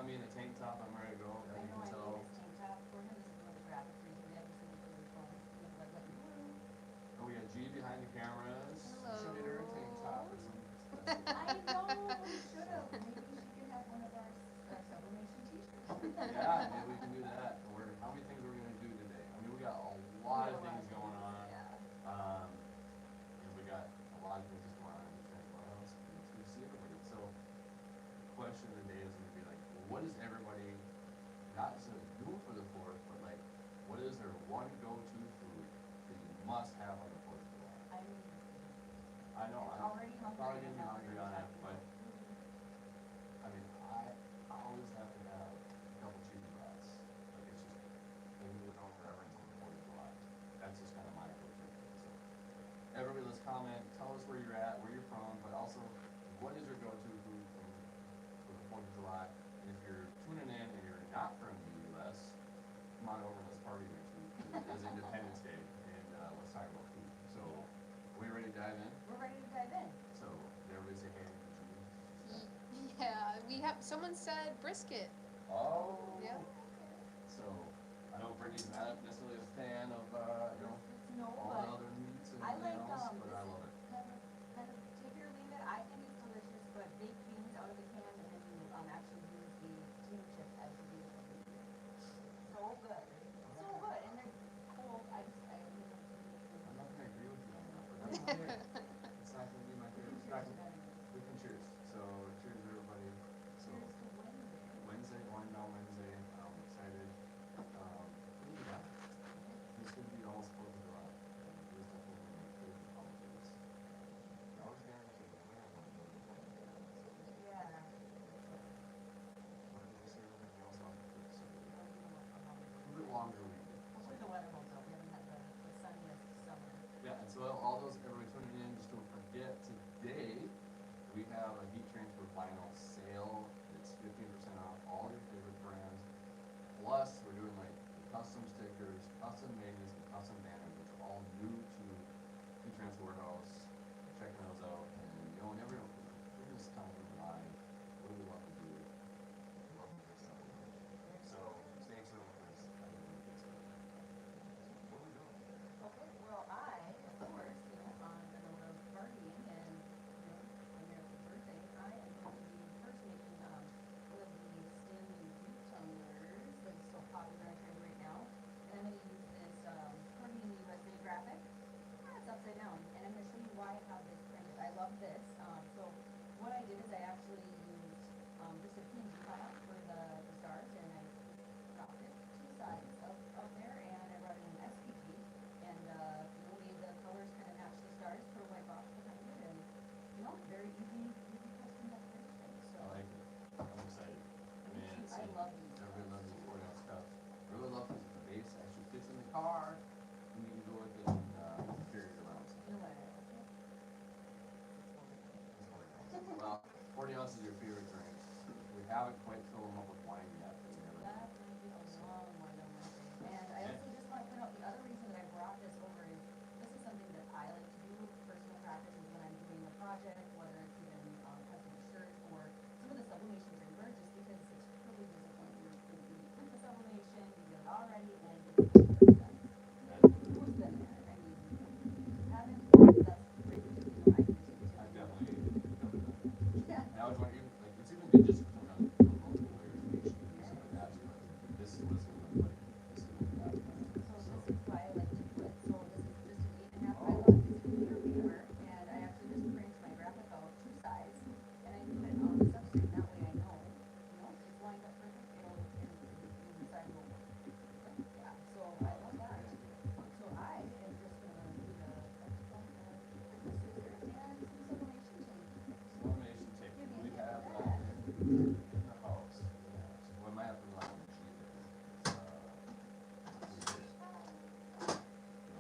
got me in a tank top. I'm ready to go. As you can tell. This tank top for him. This is one of the graphics reason we have this is really fun. And we got G behind the cameras. Hello. Should get her a tank top or something. I know, we should have. Maybe she could have one of our sublimation t-shirts. Yeah, maybe we can do that. How many things are we gonna do today? I mean, we got a lot of things going on. Yeah. And we got a lot of things going on in the else to see everybody. So, the question of the day is gonna be like, what is everybody not just doing for the fourth, but like, what is their one go-to food that you must have on the 4th of July? I know, I'm already hungry. probably gonna be hungry on it, but I mean, I always have to have a couple cheesy brats. Like it's just things we've known forever until the 4th of July. That's just kind of my go-to thing. So everybody, let's comment. Tell us where you're at, where you're from, but also what is your go-to food for the 4th of July? And if you're tuning in and you're not from the U.S., come on over and let's party next week. It is Independence Day, and let's talk about food. So, are we ready to dive in? We're ready to dive in. So, did everybody say hey? Yeah, we have. Someone said brisket. Oh. Yeah. So, I know Brittany's not necessarily a fan of all the other meats and everything else, but I love it. Kind of take it or leave it. I think it's delicious, but baked beans out of the can, and then you actually use the potato chips as the beef. So good. So good. And they're cold. I I'm not gonna agree with you on that, but that's okay. It's not gonna be my favorite. We can cheers. So, cheers everybody. So, Wednesday, now Wednesday. I'm excited. Yeah. This could be almost 4th of July. It is definitely my favorite holidays. I was guaranteed that we have one of those. Yeah. What did you say? Anything else on the food? So, a little bit longer weekend. Hopefully the weather holds up. We haven't had the sunniest summer. Yeah, and so all those, everybody tuning in, just don't forget, today, we have a heat transfer vinyl sale. It's 15% off all your favorite brands. Plus, we're doing like custom stickers, custom magnets, and custom banners, which are all new to Heat Transfer Warehouse. Checking those out, and never know, we're just kind of live. What do we love to do? We love to do stuff. So, stay tuned for this. What are we doing? Okay, well, of course, on the note of partying and, America's birthday, I am going to be impersonating one of the Stanley tumblers that's so popular on trend right now. And I'm going to use this Party in the USA graphic. It's upside down, and I'm going to show you why I have this printed. I love this. So what I did is I actually used just a PNG cutout for the stars, and I dropped it to the sides up there, and I brought in an SPG, and made the colors kind of match the stars, put a white box behind it, and very easy custom decoration. So I like it. I'm excited. Man, I love these. Everybody loves these 4-ounce cups. Really love because the base actually fits in the car, and you can go with it and carry it around. You know what? Well, 40 ounces is your favorite drink. We haven't quite filled them up with wine yet. But we never That might be a long one on my thing. And I also just want to point out the other reason that I brought this over is this is something that I like to do. Personal practice is when I'm doing a project, whether it's even custom shirts or some of the sublimation paper, just because it's really disappointing when you print the sublimation, you get it all ready, and you get it done. Who's been there? I mean, haven't, that's great. I can take it. I've definitely done that. Yeah. And I was wondering, like, it's even good just to put on multiple layers of HTV, stuff like that. But this is what's going to look like. This is what we got. So this is why I like to do it. So this is just an 8.5 by 11 piece of clear paper, and I actually just print my graphic out 2 sides, and I put it on the substrate. That way I know, it's lined up perfect. It'll the side will work. Yeah. So I love that. So I am just gonna do the scissors and some sublimation tape. Sublimation tape. We have that in the house. Yeah. So we might have to rely on the cheese. We did it.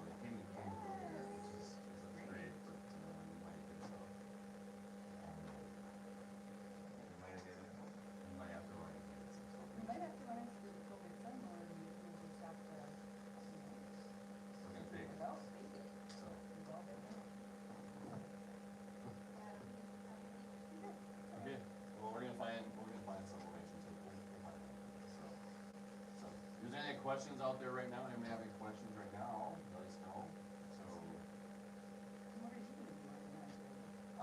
They came in cans earlier, which is great, but we might get it out. We might have to run it. You might have to run it through the COVID sun, or you just have to, We're gonna bake it. bake it. So. Resolve it now. Okay. Well, we're gonna find questions out there right now? Anybody have any questions right now? Let us know. So What are you gonna do on that?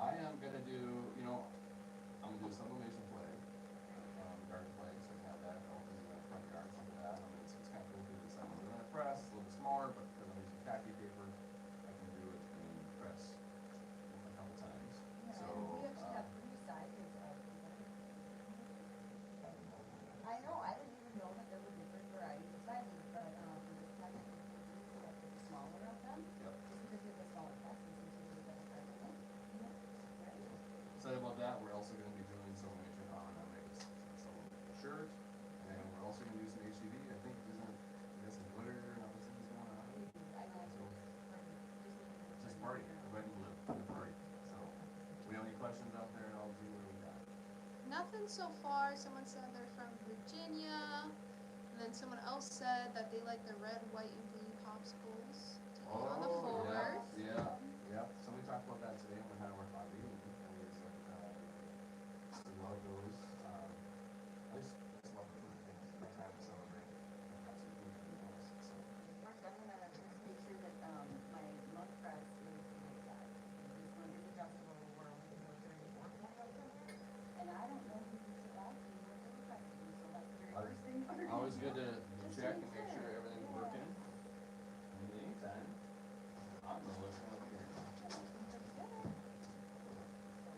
I am gonna do, you know, I'm gonna do a sublimation flag, garden flag, so I can have that out in the front yard, something like that. I mean, it's kind of cool to do something with a press, a little bit smaller, but because I'm using khaki paper, I can do it in press a couple times. Yeah, So, and we actually have 3 sizes of. I know, I didn't even know that there were different varieties of sizes, but, this time I think we have the smaller of them. yep. Just because we have the smaller presses and so we better press in it. Right? Excited about that. We're also gonna be doing sublimation on some shirt, and then we're also gonna do some HTV. I think we got some glitter and other things going on. I know. So, just party, the wedding live, the party. So, we have any questions out there? I'll do what we got. Nothing so far. Someone said they're from Virginia. And then someone else said that they like the red, white, and blue popsicles to eat on the 4th. Yeah. Somebody talked about that today when we had our party. And we was like, we love those. I just love the food. It's my time to celebrate. Absolutely nice. So, Mark, I'm gonna just make sure that, my mug press is inside. This one is adjustable where we can go 34. And I don't know who this is asking what the request is, so that's the very first thing. always good to check and make sure everything's working. In the meantime, I'm gonna look up here.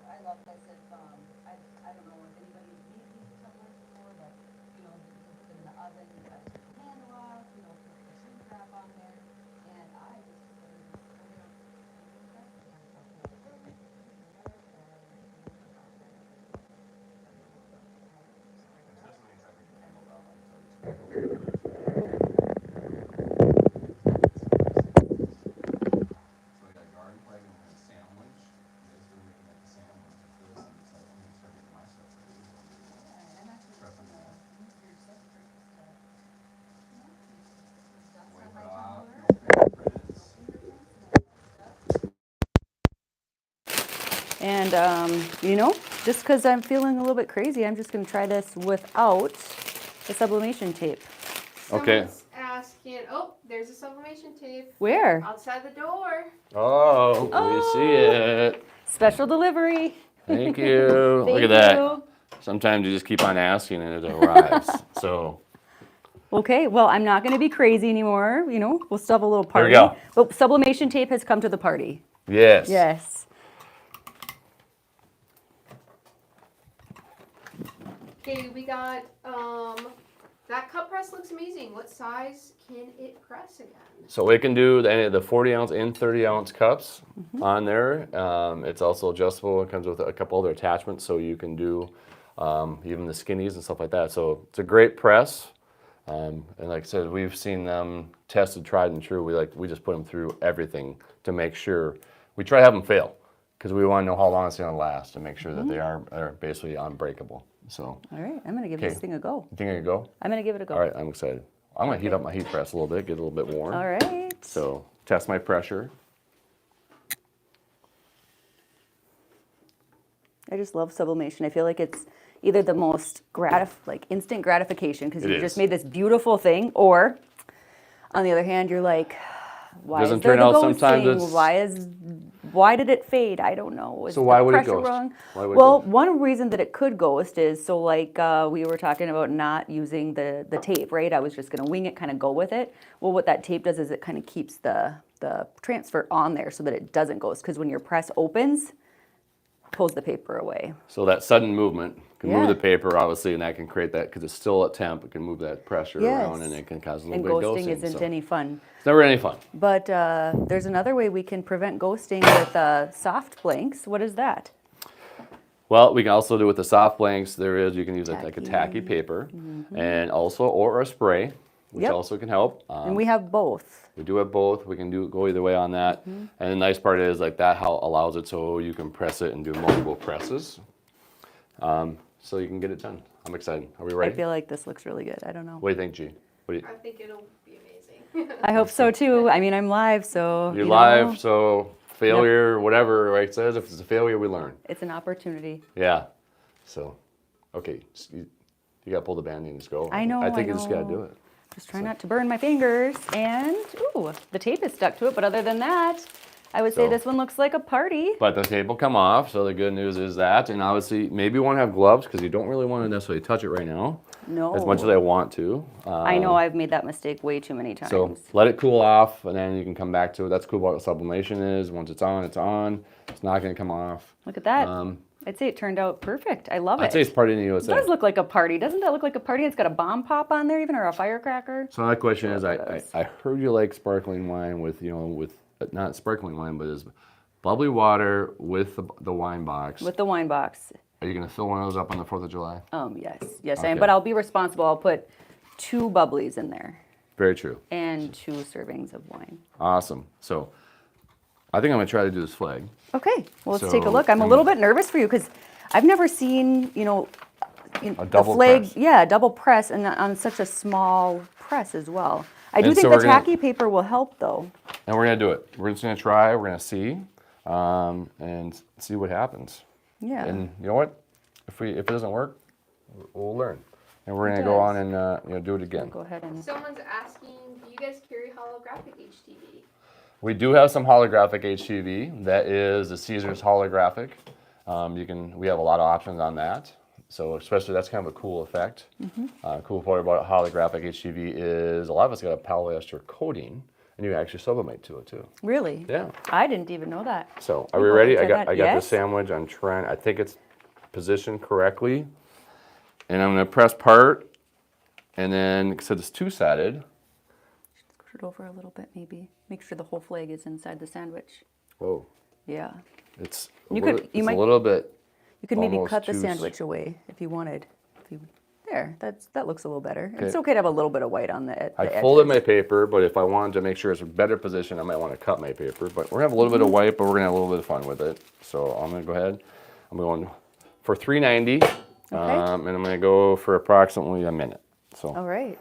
I love this if, I don't know if anybody's made these tumblers before, but, you know, you can put them in the oven, you guys take the handle off, you know, put the shrink wrap on there, and I just sort of just put it Especially when you try to make a handle down, I'll tell you. So we got garden flag and we got sandwich. You guys are making like a sandwich of this, and it's like, I'm gonna start getting my stuff too. I'm actually Prepping that. your stuff for just, dust on Wipe my it off, tumbler. no fingerprints. And, you know, just because I'm feeling a little bit crazy, I'm just going to try this without the sublimation tape. Okay. Someone's asking, oh, there's a sublimation tape Where? outside the door. Oh, we see it. Special delivery. Thank you. Thank Look at that. you. Sometimes you just keep on asking and it arrives. So Okay, well, I'm not going to be crazy anymore. You know, we'll still have a little Here we party. go. But sublimation tape has come to the party. yes. Yes. Okay, we got, that cup press looks amazing. What size can it press again? So it can do any of the 40 ounce and 30 ounce cups on there. It's also adjustable. It comes with a couple other attachments, so you can do even the skinnies and stuff like that. So it's a great press. And like I said, we've seen them tested, tried and true. We just put them through everything to make sure. We try to have them fail because we want to know how long it's going to last and make sure that they are basically unbreakable. So, All right, I'm going to give Okay. this thing a go. you think I can go? I'm going to give it a go. All right, I'm excited. I'm going to heat up my heat press a little bit, get a little bit warm. All right. So, test my pressure. I just love sublimation. I feel like it's either the most instant gratification because It you is. just made this beautiful thing, or on the other hand, you're like, why Doesn't is there turn the out ghosting? sometimes Why did it fade? I don't know. Is So why the would it pressure ghost? wrong? Why would it Well, ghost? one reason that it could ghost is so like we were talking about not using the tape, right? I was just gonna wing it, kind of go with it. Well, what that tape does is it kind of keeps the transfer on there so that it doesn't ghost. Because when your press opens, pulls the paper away. So that sudden movement can move Yeah. the paper, obviously, and that can create that, because it's still at temp, it can move that pressure around and it can cause a little And bit of ghosting ghosting. isn't so any fun. It's never any fun. But there's another way we can prevent ghosting with soft blanks. What is that? Well, we can also do with the soft blanks, you can use like a Tacky. tacky paper, and also, or a spray, which Yep. also can help. And we have both. We do have both. We can go either way on that. And the nice part is like that how allows it so you can press it and do multiple presses. So you can get it done. I'm excited. Are we I ready? feel like this looks really good. I don't know. What do you think, G? What do you, I think it'll be amazing. I hope so too. I mean, I'm live, so you're you live, know, so failure, whatever, right? It says if it's a failure, we learn. it's an opportunity. Yeah. So, okay. You got to pull the band and just go. I know. I think you just got to know. do it. Just try not to burn my fingers. And, ooh, the tape is stuck to it. But other than that, I would say So- this one looks like a party. But the tape will come off, so the good news is that. And obviously, maybe you want to have gloves because you don't really want to necessarily touch it right now. No. As much as I want to. I know I've made that mistake way too many times. So let it cool off, and then you can come back to it. That's cool about what sublimation is. Once it's on, it's on. It's not going to come off. Look at that. I'd say it turned out perfect. I love it. I'd say it's party in the It USA. does look like a party. Doesn't that look like a party? It's got a bomb pop on there even, or a firecracker. So my question is, Sure it I does. heard you like sparkling wine with, not sparkling wine, but is bubbly water with the wine box. With the wine box. Are you going to fill one of those up on the 4th of July? Yes, I am. Okay. But I'll be responsible. I'll put 2 bubblies in there Very true. and 2 servings of wine. Awesome. So I think I'm going to try to do this flag. Okay, well, let's take a So, look. I'm a little bit nervous for you because I've never seen, A the double flag, press. yeah, double press, and on such a small press as well. I do And think so the we're gonna- tacky paper will help, though. And we're going to do it. We're just going to try. We're going to see and see what happens. Yeah. And you know what? If it doesn't work, we'll learn. And we're It going to go does. on and do it again. Go ahead and. Someone's asking, do you guys carry holographic HTV? We do have some holographic HTV. That is the Caesar's holographic. We have a lot of options on that. So especially that's kind of a cool effect. Cool part about holographic HTV is a lot of it's got a polyester coating, and you actually sublimate to it too. Really? Yeah. I didn't even know that. So are we Oh, ready? try I got that. the Yes. sandwich. I'm trying. I think it's positioned correctly, and I'm going to press part, and then because it's two-sided. Push it over a little bit, maybe. Make sure the whole flag is inside the sandwich. Whoa, Yeah. it's You could- you it's might- a little bit. You could maybe Almost cut the too s- sandwich away if you wanted. There, that looks a little better. It's Okay. okay to have a little bit of white on the I edges. folded my paper, but if I wanted to make sure it's a better position, I might want to cut my paper. But we're gonna have a little bit of white, but we're gonna have a little bit of fun with it. So I'm gonna go ahead. I'm going for $3.90, and I'm gonna go for approximately a minute. So All right.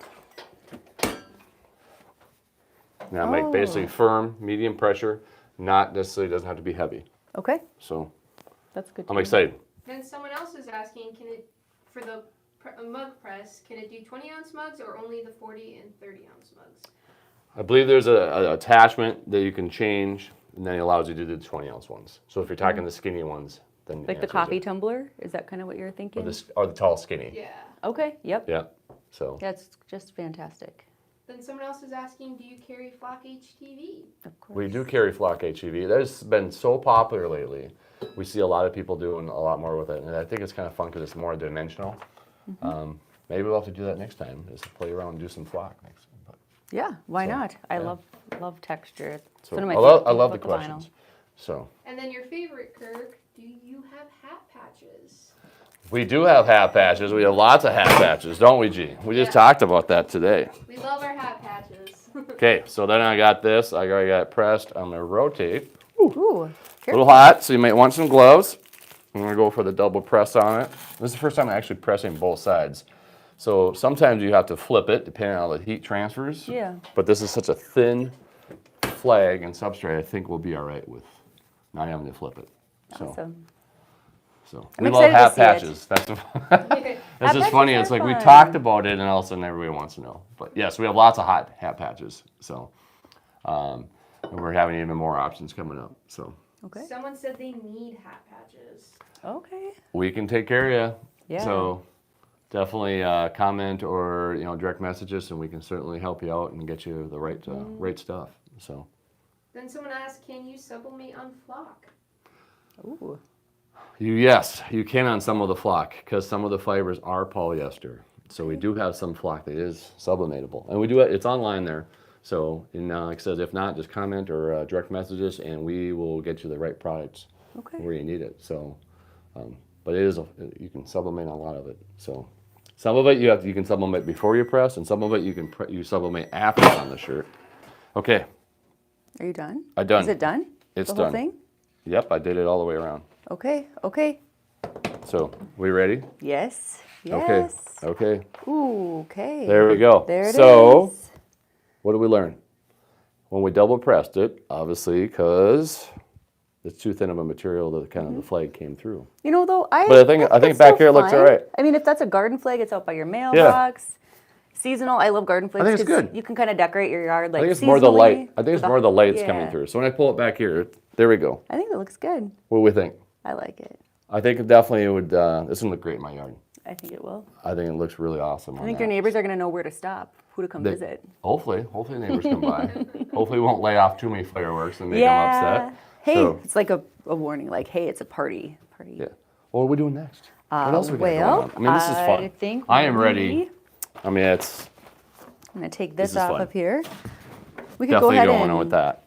now make basically firm, medium pressure, not necessarily doesn't have to be heavy. Okay, So that's good. I'm excited. Then someone else is asking, for the mug press, can it do 20-ounce mugs or only the 40 and 30-ounce mugs? I believe there's a attachment that you can change, and then it allows you to do the 20-ounce ones. So if you're talking the skinny ones, then Like the coffee tumbler? Is that kind of what you're thinking? or the tall skinny. Yeah. Okay, yep. Yeah. So That's just fantastic. Then someone else is asking, do you carry flock HTV? Of course. we do carry flock HEV. That has been so popular lately. We see a lot of people doing a lot more with it, and I think it's kind of fun because it's more dimensional. Maybe we'll have to do that next time, is to play around and do some flock next. But, Yeah, why So, not? I yeah. love texture. It's so one of my I love favorite the things about questions. So And then your favorite, Kirk, do you have hat patches? we do have hat patches. We have lots of hat patches, don't we, G? We just Yeah. talked about that today. We love our hat patches. Okay, so then I got this. I already got it pressed. I'm gonna rotate. Ooh, A little hot, so you might want some gloves. I'm gonna go for the double press on it. This is the first time I'm actually pressing both sides. So sometimes you have to flip it depending on how the heat transfers. Yeah. But this is such a thin flag and substrate, I think we'll be all right with not having to flip it. So, awesome. so I'm we love excited to hat see it. patches. That's Hat just patches funny. are It's like we fun. talked about it, and all of a sudden everybody wants to know. But yes, we have lots of hot hat patches. So, and we're having even more options coming up. So Okay. Someone said they need hat patches. Okay. we can take care of you. Yeah. So definitely comment or direct message us, and we can certainly help you out and get you the right stuff. So Then someone asked, can you sublimate on flock? Ooh. yes, you can on some of the flock because some of the fibers are polyester. So we do have some flock that is sublimatable, and we do it. It's online there. So like I said, if not, just comment or direct message us, and we will get you the right products Okay. where you need it. So, but it is you can sublimate a lot of it. So some of it you can sublimate before you press, and some of it you sublimate after it's on the shirt. Okay, Are you done? I'm done. Is it done? It's the whole done. thing? Yep, I did it all the way around. Okay. Okay. So we ready? Yes. Okay. Yes. Okay. Ooh, okay. There we go. There it is. So what did we learn? When we double pressed it, obviously, because it's too thin of a material that kind of the flag came through. Though But I think back here it looks all right. I mean, if that's a garden flag, it's out by your mailbox. seasonal. I love garden flakes. I think it's 'cause good. You can kind of decorate your yard like I think it's more the light. seasonally I think it's with more the lights yeah. coming through. So when I pull it back here, there we go. I think it looks good. What do we think? I like it. I think it definitely would. This would look great in my yard. I think it will. I think it looks really awesome. I think your neighbors are going to know where to stop, who to come visit. Hopefully neighbors come by. Hopefully we won't lay off too many fireworks and make Yeah. them upset. Hey, So, it's like a warning, like, hey, it's a party. yeah. What are we doing next? What else are we got going Well, on? I mean, this is fun. I think I am ready. I mean, it's I'm going to take This this is off fun. up here. We could definitely go ahead going and on with that.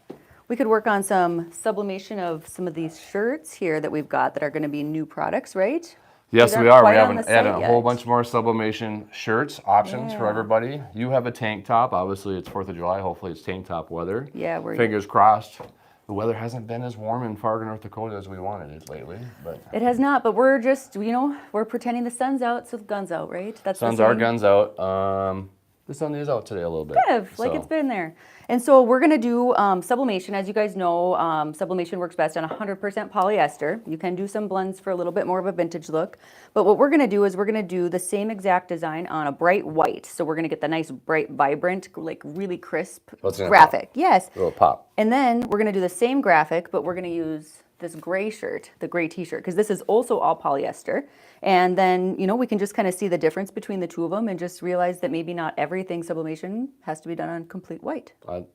we could work on some sublimation of some of these shirts here that we've got that are going to be new products, right? Yes, These we aren't are. We quite on haven't the added site a whole yet. bunch more sublimation shirts options for Yeah. everybody. You have a tank top. Obviously, it's 4th of July. Hopefully, it's tank top weather. Yeah, we're Fingers crossed. The weather hasn't been as warm in Fargo, North Dakota as we wanted it lately. But It has not, but we're just, we're pretending the sun's out, so the gun's out, right? That's the sun's our saying. guns out. The sun is out today a little bit. Kind of, like so. it's been there. And so we're going to do sublimation. As you guys know, sublimation works best on 100% polyester. You can do some blends for a little bit more of a vintage look. But what we're going to do is we're going to do the same exact design on a bright white. So we're going to get the nice, bright, vibrant, like really crisp Oh, it's gonna graphic. Yes. A little pop. And then we're going to do the same graphic, but we're going to use this gray shirt, the gray t-shirt, because this is also all polyester. And then, we can just kind of see the difference between the two of them and just realize that maybe not everything sublimation has to be done on complete white. Right?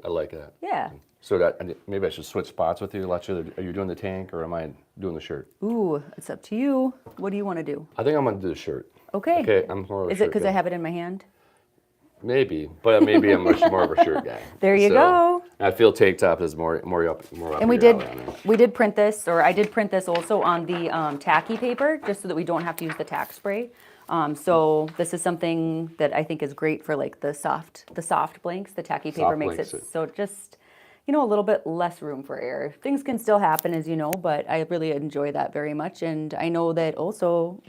I like that. Yeah. So maybe I should switch spots with you. Are you doing the tank or am I doing the shirt? Ooh, it's up to you. What do you want to do? I think I'm going to do the shirt. Okay. Okay, I'm more of a Is shirt it because guy. I have it in my hand? Maybe, but maybe I'm much more of a shirt guy. There you So, go. I feel tank top is more up. And we your did alley on there. we did print this, or I did print this also on the tacky paper, just so that we don't have to use the tack spray. So this is something that I think is great for like the soft blanks. The tacky paper Soft makes blanks, it so just a little bit less room for error. Things can still happen, as you know, but I really enjoy that very much. And I know that also,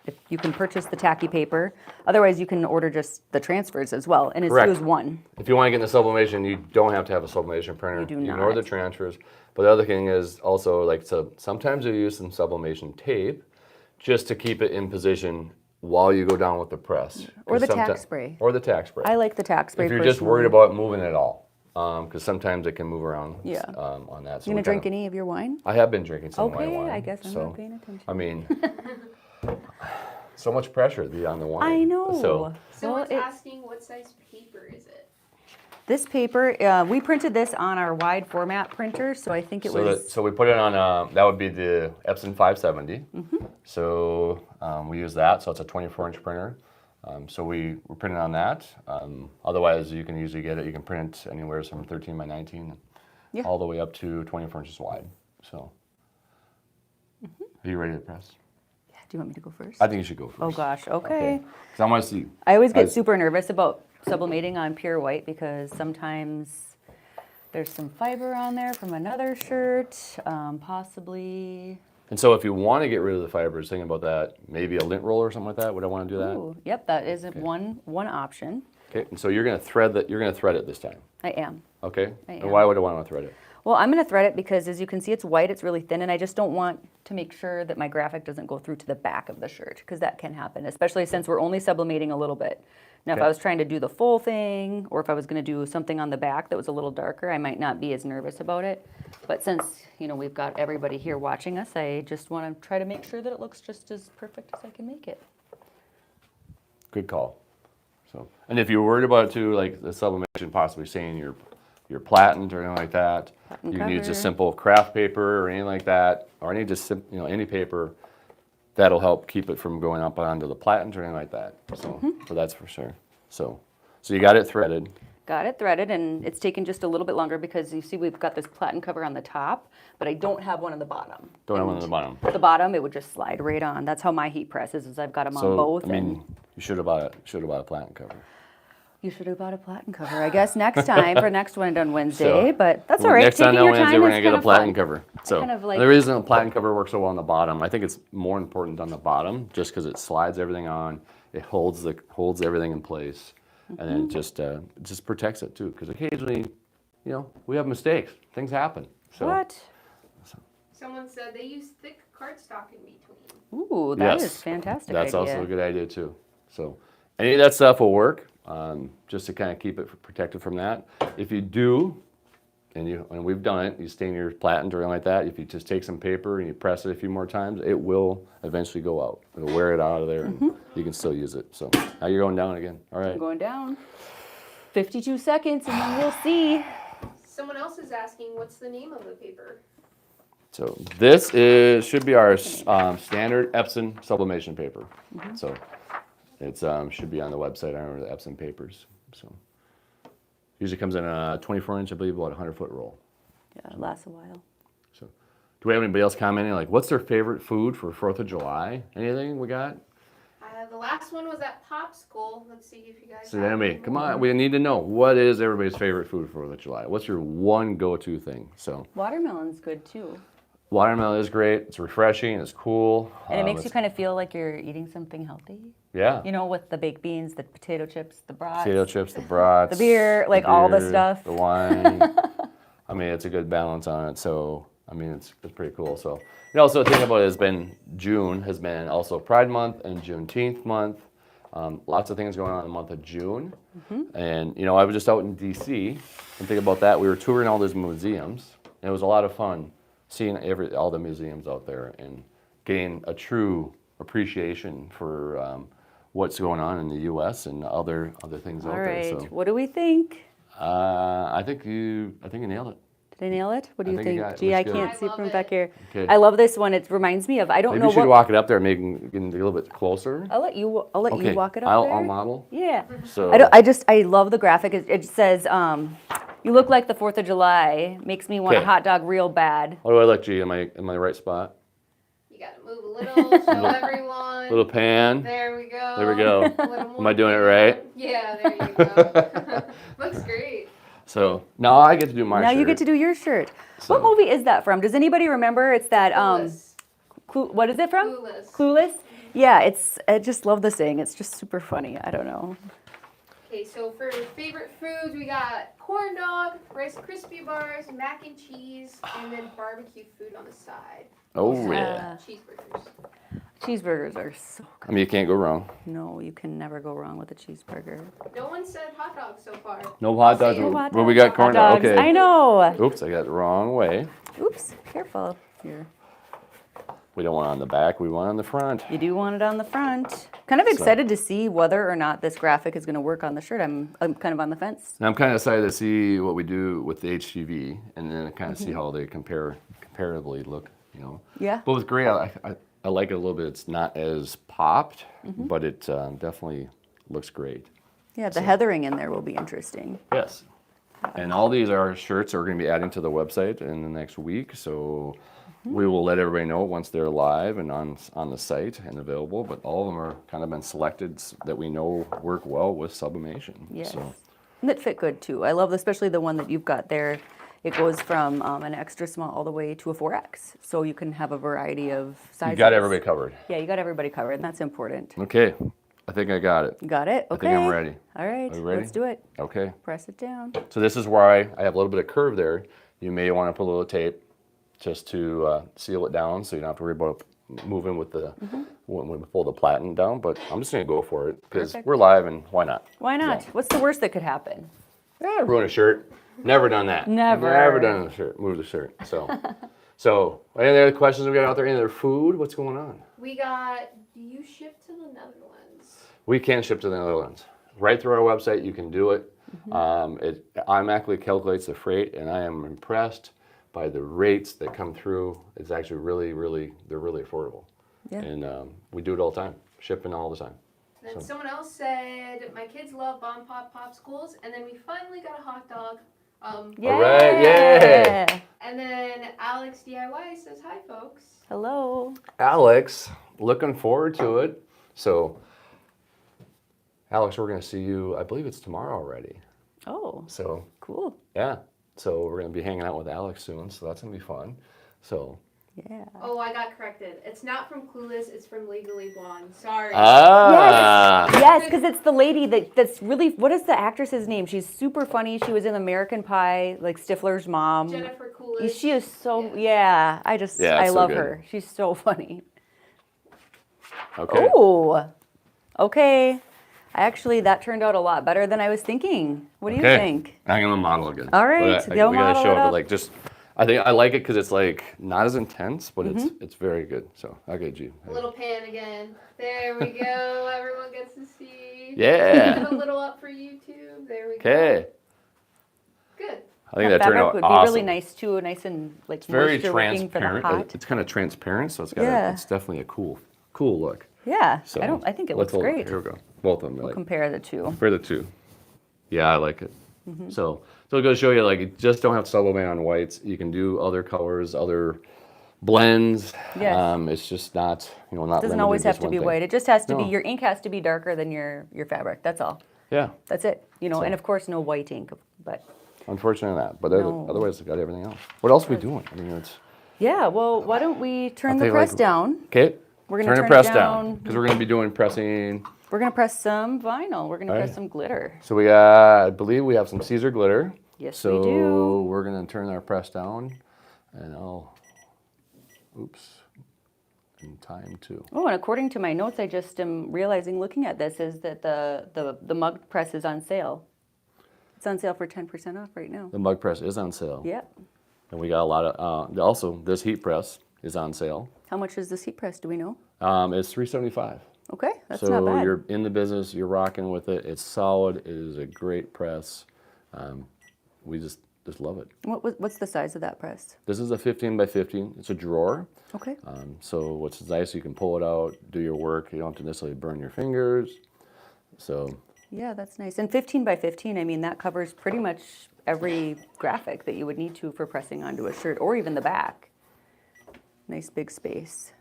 if you can purchase the tacky paper, otherwise you can order just the transfers as well, and it's Correct. use one. If you want to get into sublimation, you don't have to have a sublimation printer. You do You ignore not. the transfers. But the other thing is also sometimes you use some sublimation tape just to keep it in position while you go down with the press. Or the 'Cause tack someti- spray. Or the tack spray. I like the tack spray. if you're just worried personally. about moving it all, because sometimes it can move around. Yeah. On that. So You we gonna drink kinda- any of your wine? I have been drinking some Okay, white wine. I guess I'm so, not paying attention. I mean, so much pressure to be on the wine. I know. So Someone's Well, asking what size paper is it? This paper, we printed this on our wide format printer, so I think it was. So we put it on, that would be the Epson 570. So we use that, so it's a 24-inch printer. So we're printing on that. Otherwise, you can usually get it, you can print it anywhere from 13 by 19 Yeah. all the way up to 24 inches wide. So, are you ready to press? Yeah, do you want me to go first? I think you should go first. Oh gosh, okay. Because I want to see. I always get Guys- super nervous about sublimating on pure white because sometimes there's some fiber on there from another shirt, possibly. And so if you want to get rid of the fibers, think about that. Maybe a lint roll or something like that. Would I want to do that? Ooh, yep, that is one option. Okay. And so you're going to thread that. You're going to thread it this time. I am. Okay. I And am. why would I want to thread it? Well, I'm going to thread it because, as you can see, it's white, it's really thin, and I just don't want to make sure that my graphic doesn't go through to the back of the shirt, because that can happen, especially since we're only sublimating a little bit. Now, if Okay. I was trying to do the full thing, or if I was going to do something on the back that was a little darker, I might not be as nervous about it. But since, we've got everybody here watching us, I just want to try to make sure that it looks just as perfect as I can make it. Good call. So, and if you're worried about it too, like the sublimation possibly saying you're platined or anything like that, Platen you can use cover. just simple craft paper or anything like that, or any paper that'll help keep it from going up onto the platen or anything like that. So, so that's for sure. So you got it threaded. Got it threaded, and it's taken just a little bit longer because you see we've got this platen cover on the top, but I don't have one on the bottom. Don't have one on the bottom. The bottom, it would just slide right on. That's how my heat press is I've got them on So both. I mean, and you should have bought a platen cover. you should have bought a platen cover, I guess, next time for next one on Wednesday. So, but that's Well, all right. Next time Taking on your Wednesday, time we're is gonna get a kinda platen fun. cover. So kind of like- the reason a platen cover works so well on the bottom, I think it's more important on the bottom, just because it slides everything on, it holds everything in place, and then it just protects it too. Because occasionally, we have mistakes. Things happen. So, What? Someone said they use thick cardstock in between. Ooh, that is Yes. fantastic That's idea. also a good idea too. So, any of that stuff will work, just to kind of keep it protected from that. If you do, and we've done it, you stain your platen or anything like that, if you just take some paper and you press it a few more times, it will eventually go out. It'll wear it out of there, and you can still use it. So now you're going down again. All right. I'm going down. 52 seconds, and then we'll see. Someone else is asking, what's the name of the paper? So this should be our standard Epson sublimation paper. So it's should be on the website. I remember the Epson papers. So usually comes in a 24-inch, I believe, about a 100-foot roll. Yeah, it lasts a while. So do we have anybody else commenting? Like, what's their favorite food for 4th of July? Anything we got? The last one was that popsicle. Let's see if you guys. So Emily, come on, we need to know, what is everybody's favorite food for 4th of July? What's your one go-to thing? So Watermelon's good too. watermelon is great. It's refreshing. It's cool. And it makes you kind of feel like you're eating something healthy. Yeah. You know, with the baked beans, the potato chips, the brats. Potato chips, the brats. The beer, like all the stuff. The wine. I mean, it's a good balance on it. So, I mean, it's pretty cool. So, and also the thing about it has been June has been also Pride Month and Juneteenth month. Lots of things going on in the month of June. And, you know, I was just out in D.C. and think about that. We were touring all those museums. And it was a lot of fun seeing all the museums out there and getting a true appreciation for what's going on in the U.S. and other things out All there. right. So, What do we think? I think you nailed it. Did I nail it? What do I you think you think? got it. Gee, I Looks good. can't I see love from it. back here. Okay. I love this one. It reminds me of, I don't Maybe know you should what. walk it up there, maybe get a little bit closer. I'll let you Okay. walk it up I'll there. model. Yeah. So I love the graphic. It says, you look like the 4th of July. Makes me want a Okay. hot dog real bad. What do I look, G? Am I in the right spot? You gotta move a little, show everyone. Little pan. There we go. There we go. A little more Am I doing it pan. right? Yeah, there you go. Looks great. So now I get to do my Now shirt. you get to do your shirt. So- What movie is that from? Does anybody remember? It's that Clueless. What is it from? Clueless. Clueless. Yeah, I just love the saying. It's just super funny. I don't know. Okay, so for favorite foods, we got corn dog, Rice Krispie bars, mac and cheese, and then barbecue food on the side. Oh yeah. Cheeseburgers. Cheeseburgers are so I mean, you can't go wrong. No, you can never go wrong with a cheeseburger. No one said hot dogs so far. No hot dogs. No hot Well, we dogs. got corn Hot dog. dogs. Okay. I know. Oops, I got it the wrong way. Oops, careful here. We don't want it on the back. We want it on the front. You do want it on the front. Kind of excited to see whether or not this graphic is going to work on the shirt. I'm kind of on the fence. And I'm kind of excited to see what we do with the HTV, and then kind of see how they comparatively look. You know. Yeah. But with gray, I like it a little bit. It's not as popped, but it definitely looks great. Yeah, the heathering in there will be interesting. Yes. And all these are shirts that we're going to be adding to the website in the next week. So we will let everybody know once they're live and on the site and available. But all of them are kind of been selected that we know work well with sublimation. Yes. So, And that fit good too. I love especially the one that you've got there. It goes from an extra small all the way to a 4X. So you can have a variety of sizes. you got everybody covered. Yeah, you got everybody covered, and that's important. Okay. I think I got it. Got it? Okay. I think I'm ready. All right, Are you ready? let's do it. Okay. Press it down. So this is where I have a little bit of curve there. You may want to put a little tape just to seal it down so you don't have to worry about moving with the when we pull the platen down. But I'm just going to go for it because Perfect. we're live and why not? Why not? So, What's the worst that could happen? yeah, ruin a shirt. Never done that. Never. done a shirt. Move the shirt. So, any other questions we got out there? Any other food? What's going on? We got, do you ship to the Netherlands? We can ship to the Netherlands. Right through our website, you can do it. It automatically calculates the freight, and I am impressed by the rates that come through. It's actually they're really affordable. Yeah. And we do it all the time, shipping all the time. And then someone else said, my kids love Bomb Pop popsicles, and then we finally got a hot dog. Yeah. All right, yay. And then Alex DIY says, hi, folks. Hello. Alex, looking forward to it. So, Alex, we're going to see you, I believe it's tomorrow already. Oh, So, cool. yeah. So, we're going to be hanging out with Alex soon, so that's going to be fun. So, Yeah. Oh, I got corrected. It's not from Clueless, it's from Legally Blonde. Sorry. Yes, because it's the lady that's really, what is the actress's name? She's super funny. She was in American Pie, like Stifler's mom. Jennifer Coolidge. She is so, Yeah. I it's I so love good. her. She's so funny. okay. Oh, okay. Actually, that turned out a lot better than I was thinking. What do you Okay. think? I'm gonna model again. All right, But go we gotta model show it it, but up. like just, I think I like it because it's like not as intense, but Mm-hmm. it's very good. So okay, G. A little pan again. There we go. Everyone gets to see. Yeah. A little up for YouTube. There we go. Okay. Good. I think that turned fabric out would awesome. be really nice too, nice and like Very moisture wicking for the transparent. hot. It's kind of transparent, so it's got Yeah. it's definitely a cool look. Yeah, So I think it let's looks hold great. Here we go. Both of them. We'll Like, compare the two. compare the two. Yeah, I like it. Mm-hmm. So it goes to show you, like, you just don't have to sublimate on whites. You can do other colors, other blends. Yes. It's just not, not It doesn't limited always have just to one be thing. white. It just has to be, No. your ink has to be darker than your fabric. That's all. Yeah, That's it. So- And of course, no white ink. But unfortunately not. But No. otherwise, I got everything else. What else are we doing? I mean, it's yeah, well, why don't we turn the think, press like- down? okay. We're gonna turn turn the it press down. because we're gonna be doing pressing. We're gonna press some vinyl. We're gonna All press right. some glitter. So I believe we have some Caesar glitter. Yes, so we do. we're gonna turn our press down, and in time too. Oh, and according to my notes, I just am realizing looking at this is that the mug press is on sale. It's on sale for 10% off right now. The mug press is on sale. Yep. And we got a lot of, also this heat press is on sale. How much is this heat press? Do we know? It's $375. Okay, that's so not bad. you're in the business, you're rocking with it. It's solid. It is a great press. We just love it. What's the size of that press? This is a 15 by 15. It's a drawer. Okay. So what's nice, you can pull it out, do your work. You don't have to necessarily burn your fingers. So Yeah, that's nice. And 15 by 15, I mean, that covers pretty much every graphic that you would need to for pressing onto a shirt or even the back. Nice big space.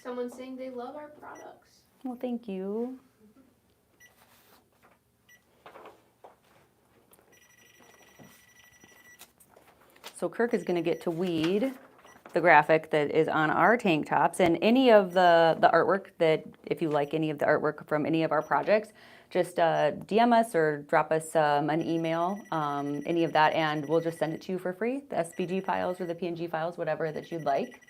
Someone's saying they love our products. Well, thank you. So Kirk is going to get to weed the graphic that is on our tank tops, and any of the artwork that, if you like any of the artwork from any of our projects, just DM us or drop us an email, any of that, and we'll just send it to you for free, the SVG files or the PNG files, whatever that you'd like.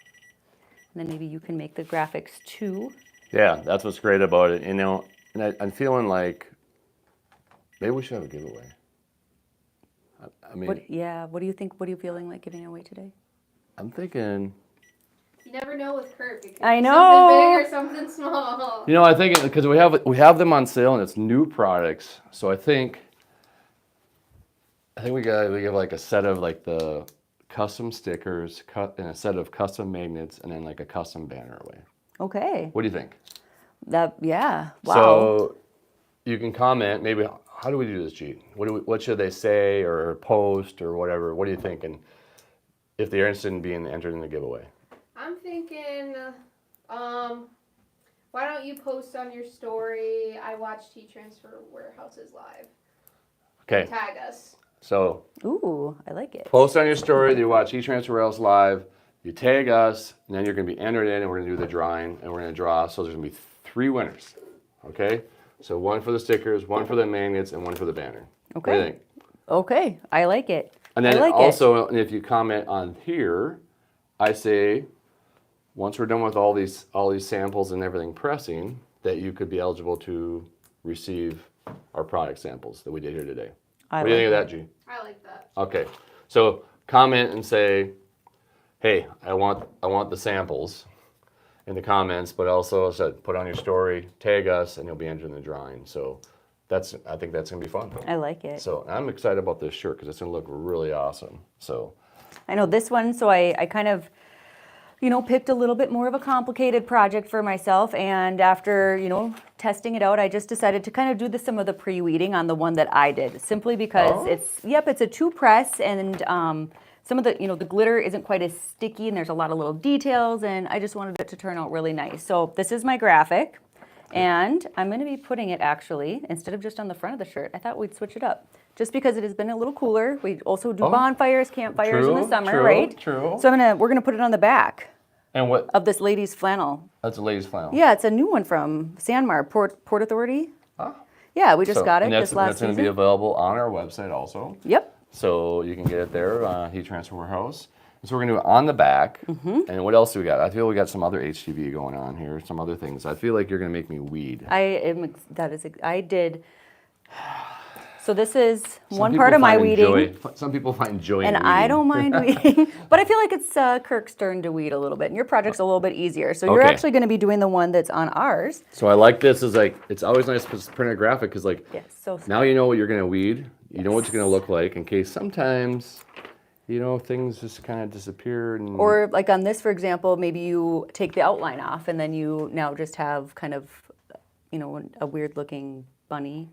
And then maybe you can make the graphics too. yeah, that's what's great about it. And I'm feeling like maybe we should have a giveaway. I mean, What do you think? What are you feeling like giving away today? I'm thinking, You never know with Kurt. It could I be know. Something big or something small. I think because we have them on sale and it's new products, so I think we give like a set of like the custom stickers, and a set of custom magnets, and then like a custom banner away. Okay. What do you think? Yeah. Wow. So you can comment maybe. How do we do this, G? What should they say or post or whatever? What do you think? And if they're interested in being entered in the giveaway. I'm thinking, why don't you post on your story, I watched Heat Transfer Warehouses live. Okay. Tag us. So Ooh, I like it. post on your story that you watch Heat Transfer Warehouse live. You tag us, and then you're going to be entered in, and we're going to do the drawing, and we're going to draw. So there's going to be 3 winners. Okay. So 1 for the stickers, 1 for the magnets, and 1 for the banner. What do you Okay. think? Okay, I like it. And then I like also, if you comment on here, I say, once we're done with all these samples and everything pressing, that you could be eligible to receive our product samples that we did here today. What do you think of that, G? I like that. Okay, so comment and say, hey, I want the samples in the comments, but also said put on your story, tag us, and you'll be entered in the drawing. So I think that's gonna be fun. I like it. So I'm excited about this shirt because it's gonna look really awesome. So I know this one, so I kind of, picked a little bit more of a complicated project for myself. And after, testing it out, I just decided to kind of do some of the pre-weeding on the one that I did, simply because it's a 2 press, and some of the, the glitter isn't quite as sticky, and there's a lot of little details, and I just wanted it to turn out really nice. So this is my graphic, and I'm going to be putting it actually, instead of just on the front of the shirt, I thought we'd switch it up. Just because it has been a little cooler. We also do bonfires, campfires in the summer, right? True. So we're gonna put it on the back And what? of this lady's flannel. That's a ladies' flannel. Yeah, it's a new one from Sanmar, Port Authority. Huh? Yeah, we just got it and this last that's going to season. be available on our website also. Yep. So you can get it there, Heat Transfer Warehouse. So we're gonna do it on the back. And what else do we got? I feel we got some other HTV going on here, some other things. I feel like you're gonna make me weed. I did. So this is Some one people part of my find weeding. Some people find joy in And weeding. I don't mind weeding, but I feel like it's Kirk's turn to weed a little bit, and your project's a little bit easier. So you're Okay. actually going to be doing the one that's on ours. So I like this. Is like it's always nice to print a graphic because like Yes. So now you know what you're gonna weed. You know what you're gonna look like in case sometimes, you know, things just kind of disappear. And or like on this, for example, maybe you take the outline off, and then you now just have kind of, you know, a weird looking bunny.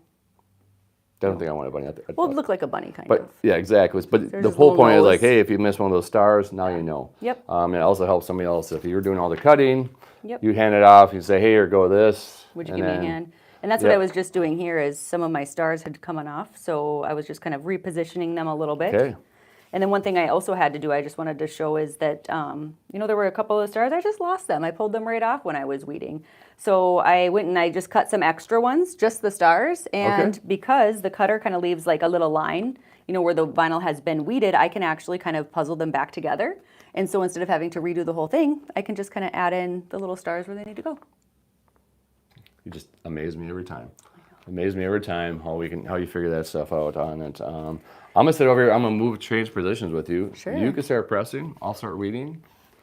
I don't think I want a bunny out there. Well, it'd look like a bunny kind But of. yeah, exactly. But There's the his whole little point is like, nose. hey, if you miss one of those stars, now you know. Yep. It also helps somebody else if you're doing all the cutting. Yep. You hand it off. You say, hey, here, go this. Would you and give me a then- hand? And that's what Yep. I was just doing here is some of my stars had come off, so I was just kind of repositioning them a little bit. Okay. And then one thing I also had to do, I just wanted to show is that, you know, there were a couple of stars, I just lost them. I pulled them right off when I was weeding. So I went and I just cut some extra ones, just the stars. And Okay. because the cutter kind of leaves like a little line, you know, where the vinyl has been weeded, I can actually kind of puzzle them back together. And so instead of having to redo the whole thing, I can just kind of add in the little stars where they need to go. You just amaze me every time. Amaze me every time how you figure that stuff out on it. I'm gonna sit over here. I'm gonna change positions with you. Sure. You can start pressing. I'll start weeding.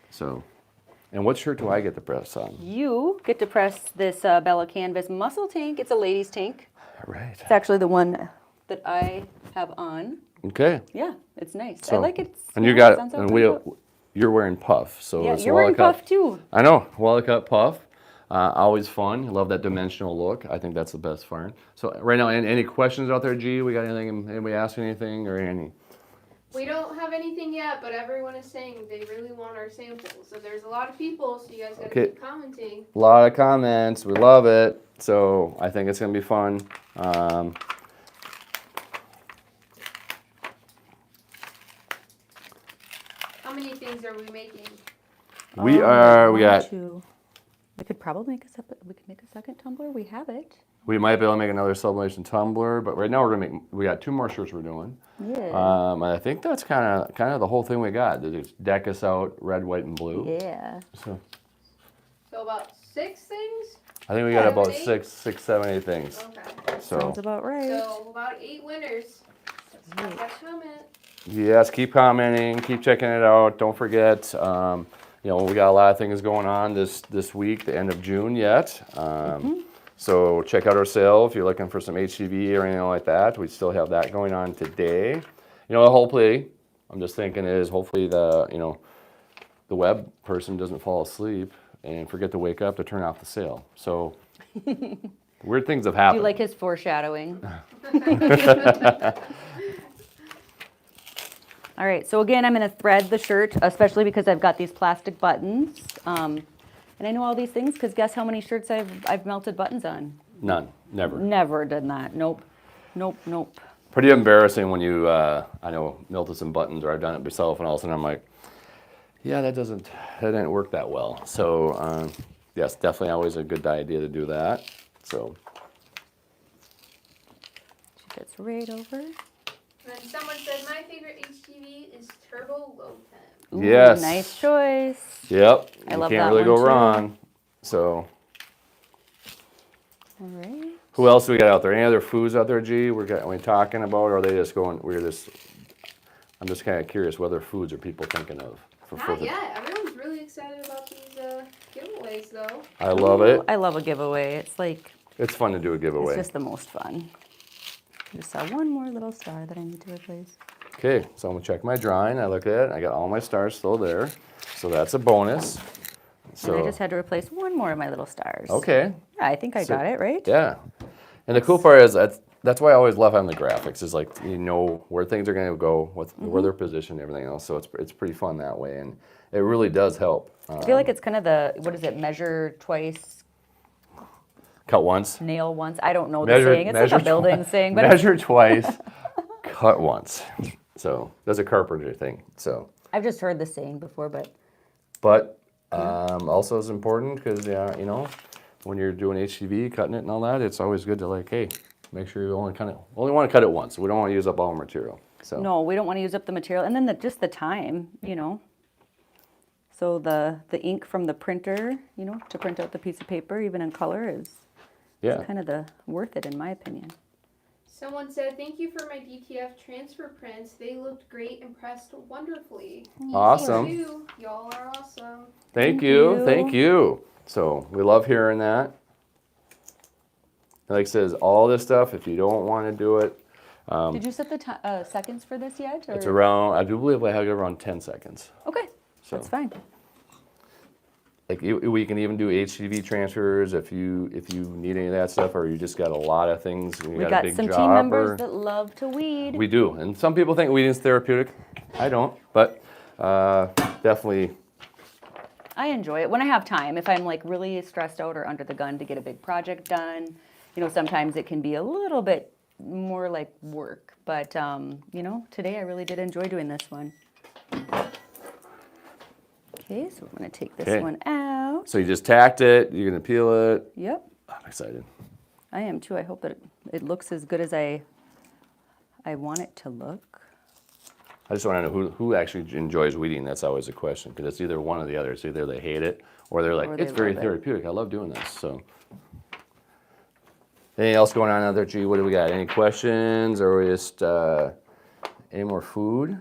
So, and what shirt do I get to press on? You get to press this Bella Canvas muscle tank. It's a ladies tank. Right. It's actually the one that I have on. Okay. Yeah, it's nice. I So- like it. And you small, got sounds and out we. pretty cool. You're wearing puff, so Yeah, it's you're wearing well-cut. puff too. I know, well-cut puff. Always fun. I love that dimensional look. I think that's the best part. So right now, any questions out there, G? We got anything? Anybody asking anything or any? We don't have anything yet, but everyone is saying they really want our samples. So there's a lot of people, so you guys gotta Okay. keep commenting. A lot of comments. We love it. So I think it's gonna be fun. How many things are we making? We got. We could probably make we could make a second tumbler. We have it. We might be able to make another sublimation tumbler, but right now we're gonna make. We got 2 more shirts we're doing. Yeah. And I think that's kind of the whole thing we got. Just deck us out, red, white, and blue. Yeah. So So about 6 things? I think we got about 7, 6, 7, 8 things. Okay. So Sounds about right. So about 8 winners. Let's get that comment. yes, keep commenting, keep checking it out. Don't forget, you know, we got a lot of things going on this week, the end of June yet. So check out our sale if you're looking for some HTV or anything like that. We still have that going on today. You know, hopefully, I'm just thinking is hopefully the web person doesn't fall asleep and forget to wake up to turn off the sale. So weird things have Do happened. you like his foreshadowing? All right, so again, I'm going to thread the shirt, especially because I've got these plastic buttons. And I know all these things because guess how many shirts I've melted buttons on? None, never. Never done that. Nope. Nope, nope. Pretty embarrassing when you, I know, melted some buttons or I've done it myself and all of a sudden I'm like, yeah, that didn't work that well. So, yes, definitely always a good idea to do that. So, She gets right over. And then someone said, my favorite HTV is Turbo Low Temp. Ooh, yes. Nice choice. Yep, I you love can't that really go one, too. wrong. So, All right. who else do we got out there? Any other foods out there, G? Are we talking about, or are they just going, I'm just kind of curious what other foods are people thinking of? Not yet. Everyone's really excited about these giveaways, though. I love Ooh, it. I love a giveaway. It's like, It's fun to do a giveaway. it's just the most fun. I just saw one more little star that I need to replace. Okay, so I'm gonna check my drawing. I look at it. I got all my stars still there, so that's a bonus. So And I just had to replace one more of my little stars. okay, Yeah, I think I So- got it, right? yeah. And the cool part is that's why I always love having the graphics. Is like you know where things are gonna go, where they're positioned, everything else. So it's pretty fun that way, and it really does help. I feel like it's kind of what is it, measure twice, Cut once, nail once? I don't know the measure, saying. It's like a building saying, but measure twice, cut once. So that's a carpenter thing. So, I've just heard the saying before, but but also it's important because you know when you're doing HTV, cutting it and all that, it's always good to like, hey, make sure you only want to cut it once. We don't want to use up all the material. So no, we don't want to use up the material. And then just the time, you know. So the ink from the printer, you know, to print out the piece of paper, even in color, is kind of worth it in my opinion. Someone said, thank you for my DTF transfer prints. They looked great and pressed wonderfully. Awesome. You too. Y'all are awesome. Thank you. So we love hearing that. Like I says, all this stuff, if you don't want to do it. Did you set the seconds for this yet? Or? It's around, I do believe I have it around 10 seconds. Okay, So. that's fine. Like we can even do HTV transfers if you need any of that stuff, or you just got a lot of things. And you We got got a big some job, team members or, that love to weed. We do, and some people think weeding's therapeutic. I don't, but definitely. I enjoy it when I have time. If I'm like really stressed out or under the gun to get a big project done, you know, sometimes it can be a little bit more like work. But you know, today I really did enjoy doing this one. Okay, so I'm going to take this one out. So you just tacked it, you're going to peel it. Yep. I'm excited. I am too. I hope that it looks as good as I want it to look. I just want to know who actually enjoys weeding. That's always a question, because it's either one or the other. It's either they hate it, or they're like, it's very therapeutic. I love doing this. So, anything else going on out there, G? What do we got? Any questions, or we just any more food?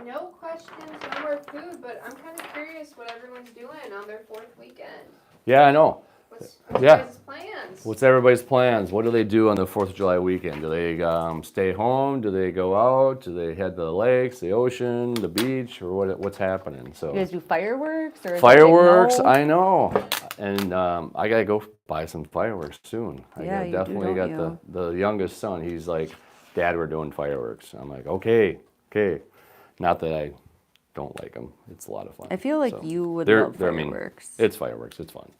No questions, no more food, but I'm kind of curious what everyone's doing on their 4th weekend. Yeah, I know. What's your guys' plans? What's everybody's plans? What do they do on the 4th of July weekend? Do they stay home? Do they go out? Do they head to the lakes, the ocean, the beach, or what's happening? So You guys do fireworks? Or fireworks, I know. And I got to go buy some fireworks soon. Yeah, I definitely got the youngest son. He's like, Dad, we're doing fireworks. I'm like, okay. Not that I don't like them. It's a lot of fun. I feel like you would love fireworks. It's fireworks. It's fun.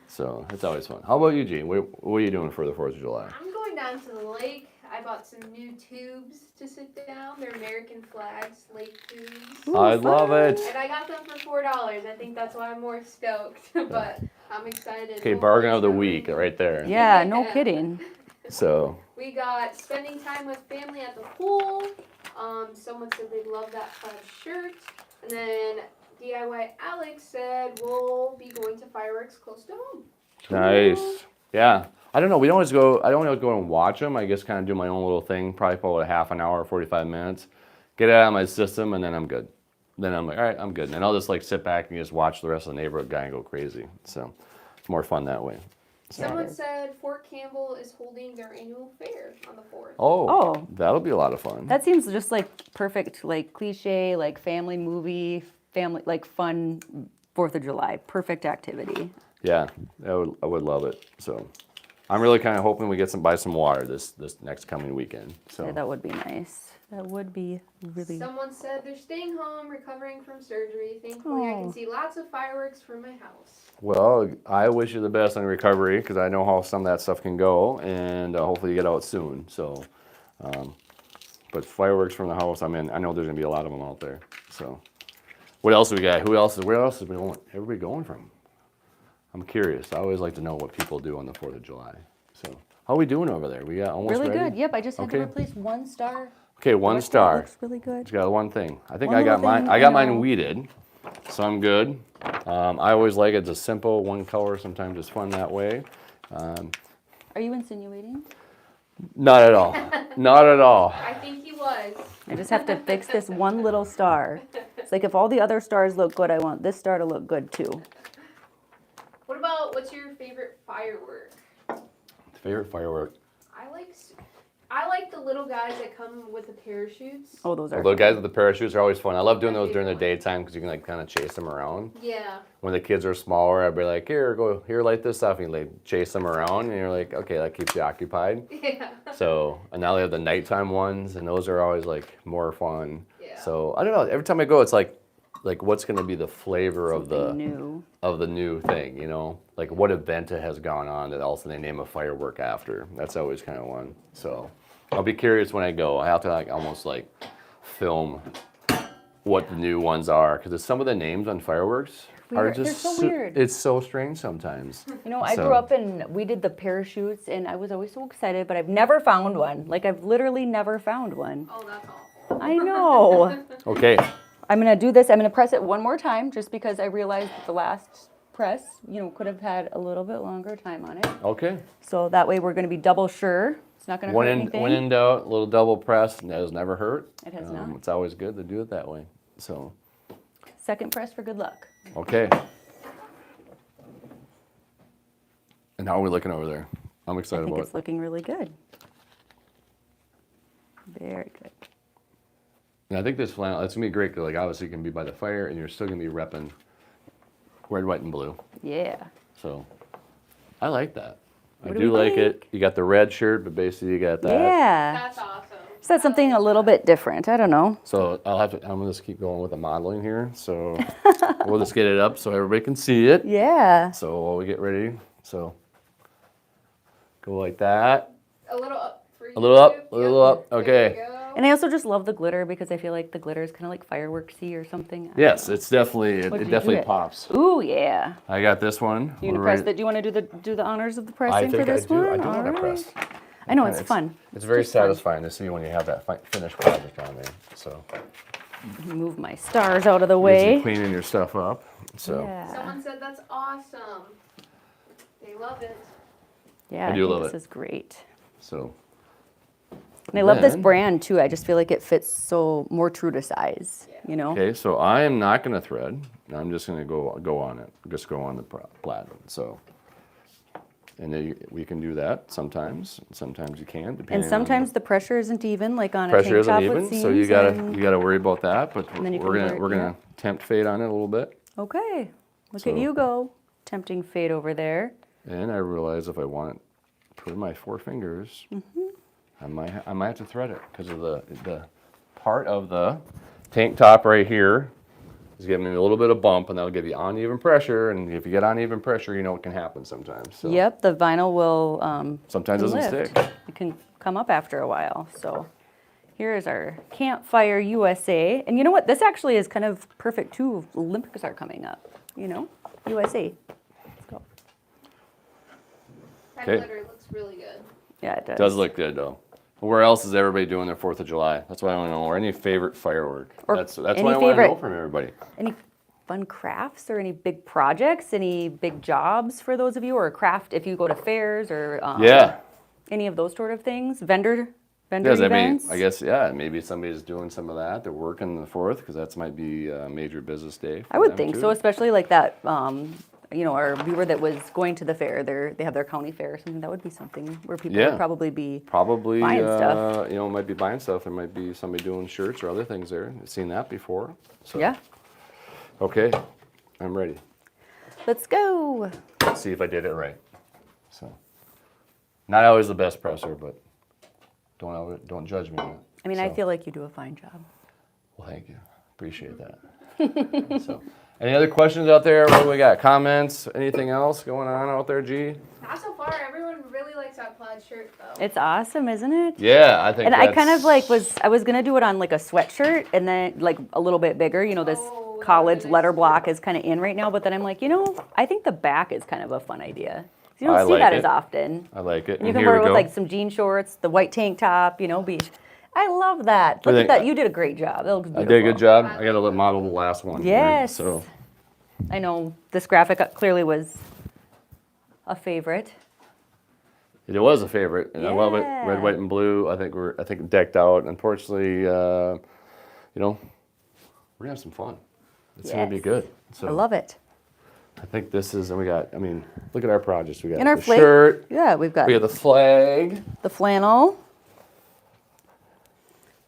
So it's always fun. How about you, Gene? What are you doing for the 4th of July? I'm going down to the lake. I bought some new tubes to sit down. They're American flags, lake tubes. Ooh, I love it. And I got them for $4. I think that's why I'm more stoked. But I'm excited. Okay, bargain of the week right there. Yeah, no kidding. So we got spending time with family at the pool. Someone said they love that plaid shirt. And then DIY Alex said we'll be going to fireworks close to home. nice. Yeah. I don't know. We don't always go. I don't always go and watch them. I just kind of do my own little thing. Probably for a half an hour, 45 minutes. Get it out of my system, and then I'm good. Then I'm like, all right, I'm good. And then I'll just like sit back and just watch the rest of the neighborhood guy and go crazy. So it's more fun that way. Someone said Fort Campbell is holding their annual fair on the 4th. Oh, that'll be a lot of fun. That seems just like perfect, like cliche, like family movie, family, like fun 4th of July. Perfect activity. Yeah, I would love it. So I'm really kind of hoping we get buy some water this next coming weekend. So Yeah, that would be nice. That would be really. Someone said they're staying home, recovering from surgery. Thankfully, I can see lots of fireworks from my house. Well, I wish you the best on recovery, because I know how some of that stuff can go, and hopefully you get out soon. So, but fireworks from the house, I mean, I know there's gonna be a lot of them out there. So, what else do we got? Where else is everybody going from? I'm curious. I always like to know what people do on the 4th of July. So, how are we doing over there? We got almost Really ready? good. Yep, I just had to replace one star. Okay, one star. Looks really good. Just got one thing. I think One I got little mine. thing, I got I mine know. weeded, so I'm good. I always like it. It's a simple one color. Sometimes it's fun that way. Are you insinuating? Not at all. Not at all. I think he was. I just have to fix this one little star. It's like if all the other stars look good, I want this star to look good too. What about, what's your favorite firework? Favorite firework? I like the little guys that come with the parachutes. Oh, those are. The guys with the parachutes are always fun. I love doing those during the daytime because you can like kind of chase them around. Yeah. When the kids are smaller, I'd be like, here, light this up, and you like chase them around, and you're like, okay, that keeps you occupied. Yeah. So, and now they have the nighttime ones, and those are always like more fun. Yeah. So I don't know. Every time I go, it's like what's going to be the flavor of the new thing, you know? Like what event it has gone on that also they name a firework after. That's always kind of one. So I'll be curious when I go. I have to like almost like film what the new ones are, because some of the names on fireworks are just they're so weird. It's so strange sometimes. You know, I grew up and we did the parachutes, and I was always so excited, but I've never found one. Like I've literally never found one. Oh, that's awful. I know. Okay. I'm gonna do this. I'm gonna press it one more time, just because I realized that the last press, could have had a little bit longer time on it. Okay. So that way we're gonna be double sure. It's not gonna hurt anything. One in doubt, a little double press. That has never hurt. It has not. It's always good to do it that way. So. Second press for good luck. Okay. And how are we looking over there? I'm I excited think about it's it. looking really good. Very good. And I think this flannel, that's gonna be great, 'cause like obviously you can be by the fire and you're still gonna be repping red, white, and blue. Yeah. So I like that. I What do do we like it. think? You got the red shirt, but basically you got that. Yeah. That's awesome. So that's something a little bit different. I don't know. So I'm gonna just keep going with the modeling here. So we'll just get it up so everybody can see it. Yeah. So while we get ready, so go like that. A little up for you. A little up, a Yep. little up. There Okay. you go. And I also just love the glitter because I feel like the glitter is kind of like fireworksy or something. I don't Yes, know. it's definitely What did it you definitely get? pops. Ooh, yeah. I got this one. You gonna We're press ready- that? Do you want to do the honors of the I pressing think for this I do. one? I do All want to right. press. I know it's fun. It's very just fun. satisfying to see when you have that finished project on there. So Move my stars out of the usually way. cleaning your stuff up. So Yeah. Someone said that's awesome. They love it. Yeah, I do think love this it. is great. so And I love this Then- brand too. I just feel like it fits so more true to size. You know. okay. So I am not going to thread. I'm just going to go on it. Just go on the platen. So. And then we can do that sometimes. Sometimes you can't. Depending And on sometimes the pressure isn't even, like on a pressure tank isn't top. even, It seems, so you and- gotta worry about that. But then you we're can gonna work- yeah. tempt fate on it a little bit. Okay, look So- at you go, tempting fate over there. And I realize if I want it per my 4 fingers, I might have to thread it because of the part of the tank top right here is giving me a little bit of bump, and that'll give you uneven pressure. And if you get uneven pressure, you know it can happen sometimes. So Yep, the vinyl will sometimes it can doesn't lift. stick. It can come up after a while. So here is our Campfire USA. And you know what? This actually is kind of perfect too. Olympics are coming up, USA. Let's go. That Okay. glitter looks really good. Yeah, it does. Does look good though. Where else is everybody doing their 4th of July? That's what I want to know. Or any favorite firework? Or That's any what I want to know favorite- from everybody. Any fun crafts or any big projects? Any big jobs for those of you? Or craft if you go to fairs or Yeah. any of those sort of things? Vendor Yes, events? I guess, yeah, maybe somebody's doing some of that. They're working the 4th because that might be a major business day. I would think so, especially like that, our viewer that was going to the fair, they have their county fair or something. That would be something where people Yeah. would probably be. Probably, buying stuff. might be buying stuff. There might be somebody doing shirts or other things there. I've seen that before. So, Yeah, Okay, I'm ready. let's go. Let's see if I did it right. So, not always the best presser, but don't judge me on it. I mean, I So, feel like you do a fine job. Well, thank you. Appreciate that. So, any other questions out there? What do we got? Comments? Anything else going on out there, G? Not so far. Everyone really likes that plaid shirt, though. It's awesome, isn't it? Yeah, I think And I kind of that's- I was gonna do it on like a sweatshirt and then like a little bit bigger. This Oh, college that would be letter nice. block is kind of in right now, but then I'm like, I think the back is kind of a fun idea. You I don't see like that it. as often. I like it. You And can here wear we it with go. like some jean shorts, the white tank top, be. I love that. Look I at think- that. You did a great job. That looks I beautiful. did a good job. I got to model the last one. here, Yes. So I know this graphic clearly was a favorite. it was a favorite, and I love it. Yeah. Red, white, and blue. I think decked out. Unfortunately, we're gonna have some fun. It's gonna be Yes. good. So I love it. I think this is, and we got. I mean, look at our projects. We got In our the flag, shirt. yeah, we've got We have the flag. the flannel.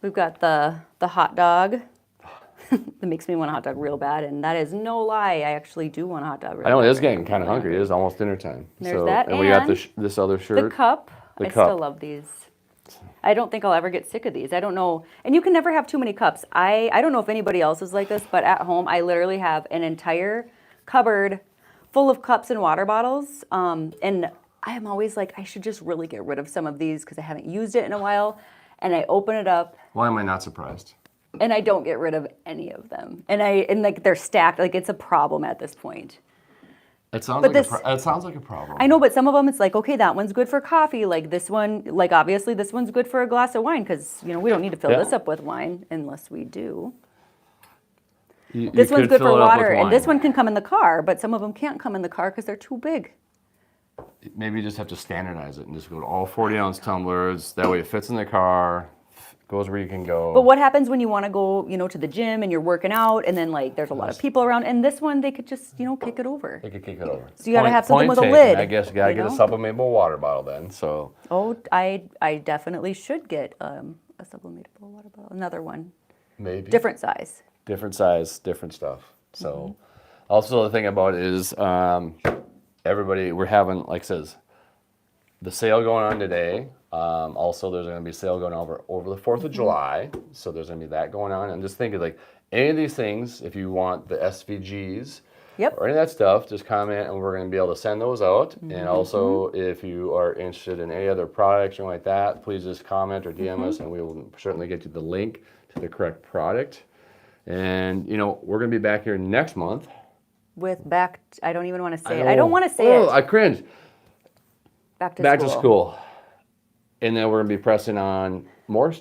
We've got the hot dog. That makes me want a hot dog real bad, and that is no lie. I actually do want a hot dog real I know bad. it is getting kind of hungry. It is almost dinner time. There's that, and we got and this other The shirt. cup. The I cup. still love these. I don't think I'll ever get sick of these. I don't know. And you can never have too many cups. I don't know if anybody else is like this, but at home, I literally have an entire cupboard full of cups and water bottles. And I am always like, I should just really get rid of some of these because I haven't used it in a while. And I open it up Why am I not surprised? and I don't get rid of any of them. And like they're stacked. Like it's a problem at this point. It sounds But like this- it sounds like a problem. I know, but some of them, it's like, okay, that one's good for coffee. Like this one, like obviously this one's good for a glass of wine because, we don't need to fill Yeah. this up with wine unless we do. This one's could good fill for it up with water, and this wine. one can come in the car, but some of them can't come in the car because they're too big. Maybe you just have to standardize it and just go to all 40-ounce tumblers. That way it fits in the car, goes where you can go. But what happens when you want to go, to the gym and you're working out, and then like there's a lot of people around, and this one they could just, kick it over. They could kick it over. So you gotta have something Point with a taken. lid, I guess you gotta get a sublimatable water bottle then. So Oh, I definitely should get a sublimatable water bottle, another one, maybe different size. different size, different stuff. So also the thing about it is everybody, we're having, like I says, the sale going on today. Also, there's going to be a sale going over the 4th of July. So there's going to be that going on. And just thinking, like, any of these things, if you want the SVGs or any of that stuff, just comment and we're going to be able to send those out. And also, if you are interested in any other products or like that, please just comment or DM us and we will certainly get you the link to the correct product. And, we're going to be back here next month. With I don't even want to say it. I don't want to say it. I cringe. Back to school. And then we're going to be pressing on more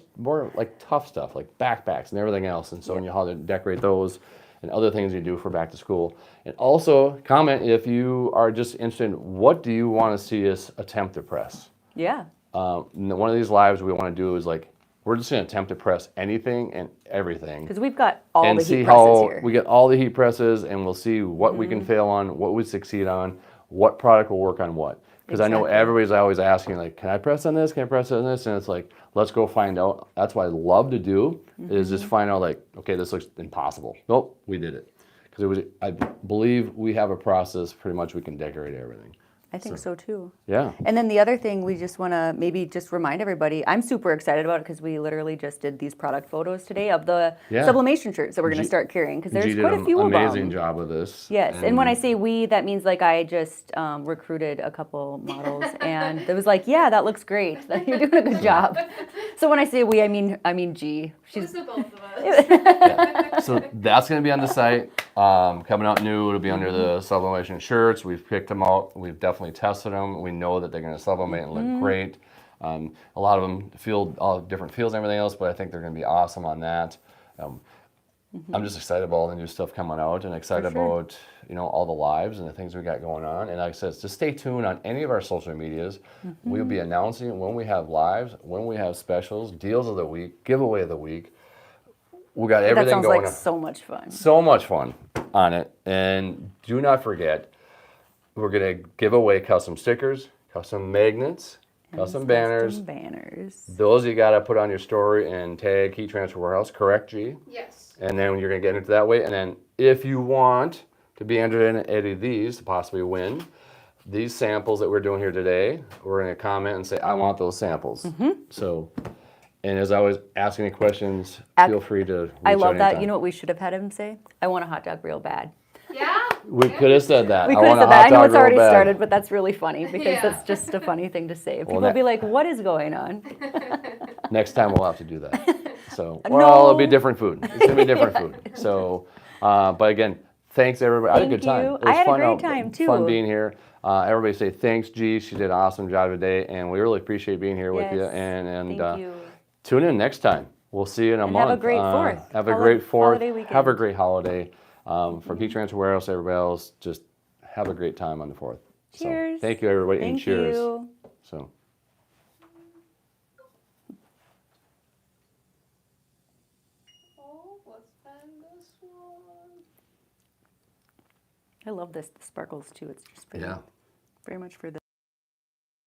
like tough stuff, like backpacks and everything else. And so you how to decorate those and other things you do for back to school. And also comment if you are just interested in what do you want to see us attempt to press. Yeah. One of these lives we want to do is like, we're just going to attempt to press anything and everything. Because we've got all and the see heat presses how here. we get all the heat presses and we'll see what we can fail on, what we succeed on, what product will work on what. Because I know everybody's always asking, like, can I press on this? Can I press on this? And it's like, let's go find out. That's what I love to do, is just find out, like, okay, this looks impossible. Nope, we did it. Because I believe we have a process, pretty much we can decorate everything. I think so too. Yeah. And then the other thing we just want to maybe just remind everybody, I'm super excited about it because we literally just did these product photos today of the sublimation shirts that we're going to start carrying because there's quite a few of them. G did an amazing job with this. Yes, and when I say we, that means like I just recruited a couple models and it was like, yeah, that looks great. You're doing a good job. So when I say we, I mean G. Who's the both of us? So that's going to be on the site. Coming out new, it'll be under the sublimation shirts. We've picked them out. We've definitely tested them. We know that they're going to sublimate and look great. A lot of them feel all different feels and everything else, but I think they're going to be awesome on that. I'm just excited about all the new stuff coming out and excited about all the lives and the things we got going on. And like I said, just stay tuned on any of our social medias. We'll be announcing when we have lives, when we have specials, deals of the week, giveaway of the week. We got everything going on. That sounds like so much fun. So much fun on it. And do not forget, we're going to give away custom stickers, custom magnets, custom banners. Those you got to put on your story and tag Heat Transfer Warehouse, correct, G? Yes. And then you're going to get into that way. And then if you want to be entered in any of these to possibly win, these samples that we're doing here today, we're going to comment and say, I want those samples. So... And as I was asking any questions, feel free to reach I love out that. anytime. You know what we should have had him say? I want a hot dog real bad. Yeah? We could have said that. We I could have want a said that. hot I know dog it's real already bad. started, but that's really funny because Yeah. that's just a funny thing to say. People that- will be like, what is going on? Next time we'll have to do that. So, well, it'll be different food. It's going to be different food. So, but again, thanks everybody. I had a good time. Thank you. It was I had a fun great time, too. Fun being here. Everybody say thanks, G. She did an awesome job today, and we really appreciate being here with you. Yes. And Thank you. tune in next time. We'll see you in a month. Have a great 4th. Have a great 4th. Holiday weekend. Have a great holiday. From Heat Transfer Warehouse, everybody else, just have a great time on the 4th. Cheers. So, thank you, everybody, and Thank cheers. you. So. Oh, what's been this one? I love this, the sparkles too. It's just very much for the